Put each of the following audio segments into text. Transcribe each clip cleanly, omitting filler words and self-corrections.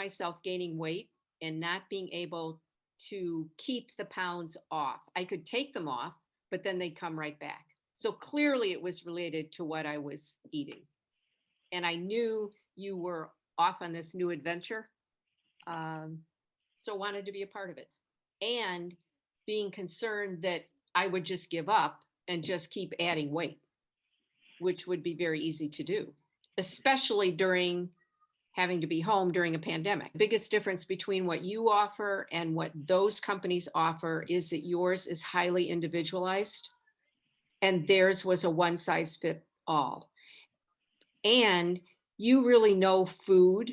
myself gaining weight and not being able to keep the pounds off. I could take them off, but then they'd come right back. So clearly it was related to what I was eating. And I knew you were off on this new adventure. Um, so wanted to be a part of it. And being concerned that I would just give up and just keep adding weight, which would be very easy to do, especially during having to be home during a pandemic. The biggest difference between what you offer and what those companies offer is that yours is highly individualized and theirs was a one size fit all. And you really know food.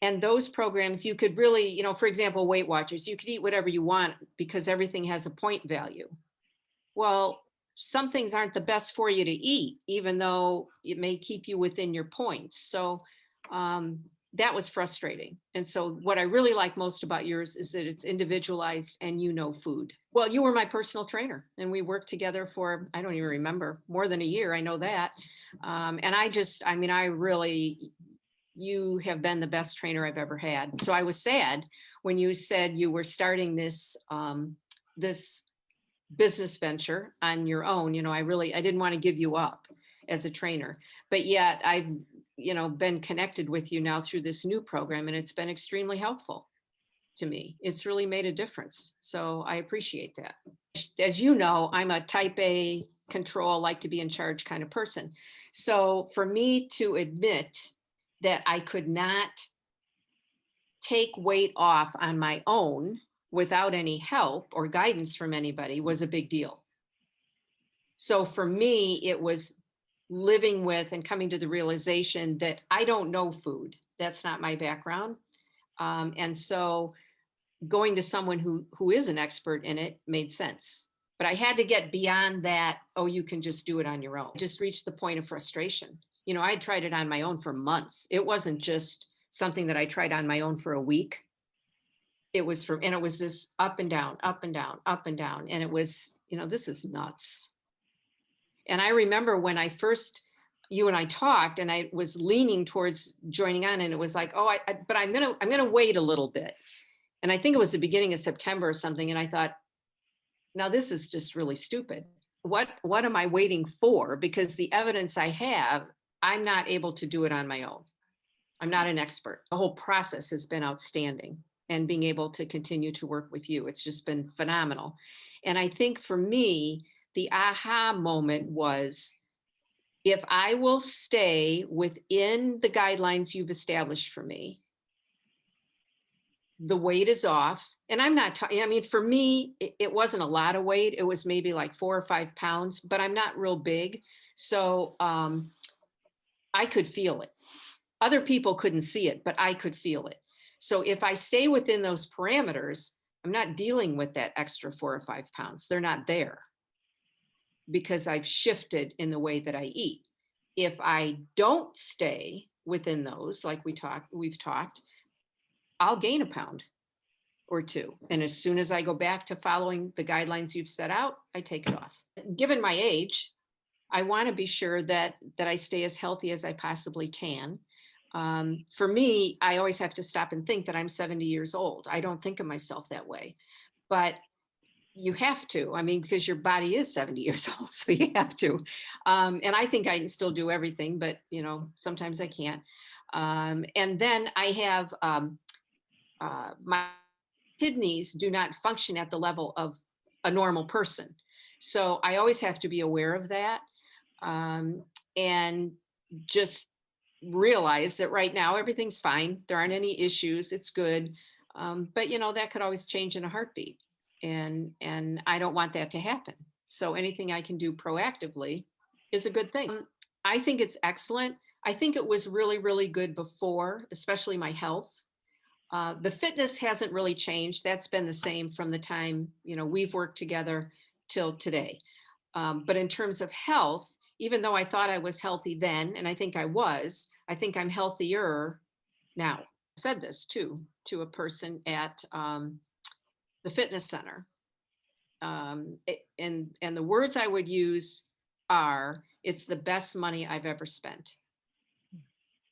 And those programs, you could really, for example, Weight Watchers, you could eat whatever you want because everything has a point value. Well, some things aren't the best for you to eat, even though it may keep you within your points. So that was frustrating. And so what I really like most about yours is that it's individualized and you know food. Well, you were my personal trainer and we worked together for, I don't even remember, more than a year. I know that. And I really, you have been the best trainer I've ever had. So I was sad when you said you were starting this, this business venture on your own. I didn't want to give you up as a trainer, but yet I've, been connected with you now through this new program and it's been extremely helpful to me. It's really made a difference. So I appreciate that. As you know, I'm a type A control, like to be in charge kind of person. So for me to admit that I could not take weight off on my own without any help or guidance from anybody was a big deal. So for me, it was living with and coming to the realization that I don't know food. That's not my background. And so going to someone who is an expert in it made sense. But I had to get beyond that, oh, you can just do it on your own. I just reached the point of frustration. I had tried it on my own for months. It wasn't just something that I tried on my own for a week. It was and it was just up and down, up and down, up and down. And it was, this is nuts. And I remember when you and I talked and I was leaning towards joining on and it was like, oh, but I'm going to wait a little bit. And I think it was the beginning of September or something. And I thought, now this is just really stupid. What am I waiting for? Because the evidence I have, I'm not able to do it on my own. I'm not an expert. The whole process has been outstanding and being able to continue to work with you. It's just been phenomenal. And I think for me, the aha moment was, if I will stay within the guidelines you've established for me, the weight is off. And I'm not talking, for me, it wasn't a lot of weight. It was maybe like 4 or 5 pounds, but I'm not real big. So I could feel it. Other people couldn't see it, but I could feel it. So if I stay within those parameters, I'm not dealing with that extra 4 or 5 pounds. They're not there because I've shifted in the way that I eat. If I don't stay within those, like we've talked, I'll gain a pound or 2. And as soon as I go back to following the guidelines you've set out, I take it off. Given my age, I want to be sure that I stay as healthy as I possibly can. For me, I always have to stop and think that I'm 70 years old. I don't think of myself that way, but you have to, because your body is 70 years old, so you have to. And I think I can still do everything, but sometimes I can't. And then I have, my kidneys do not function at the level of a normal person. So I always have to be aware of that. And just realize that right now everything's fine. There aren't any issues. It's good. But that could always change in a heartbeat. And I don't want that to happen. So anything I can do proactively is a good thing. I think it's excellent. I think it was really, really good before, especially my health. The fitness hasn't really changed. That's been the same from the time, we've worked together till today. But in terms of health, even though I thought I was healthy then, and I think I was, I think I'm healthier now. I said this too, to a person at the fitness center. And the words I would use are, it's the best money I've ever spent.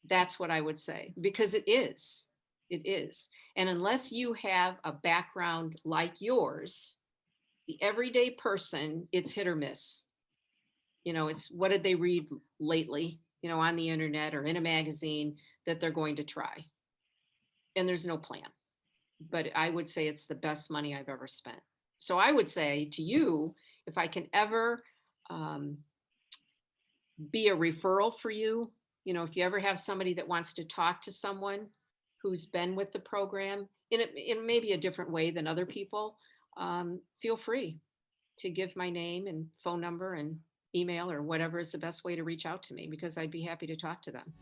That's what I would say, because it is. It is. And unless you have a background like yours, the everyday person, it's hit or miss. It's what did they read lately, on the internet or in a magazine that they're going to try. And there's no plan. But I would say it's the best money I've ever spent. So I would say to you, if I can ever um, be a referral for you, if you ever have somebody that wants to talk to someone who's been with the program in maybe a different way than other people, feel free to give my name and phone number and email or whatever is the best way to reach out to me because I'd be happy to talk to them.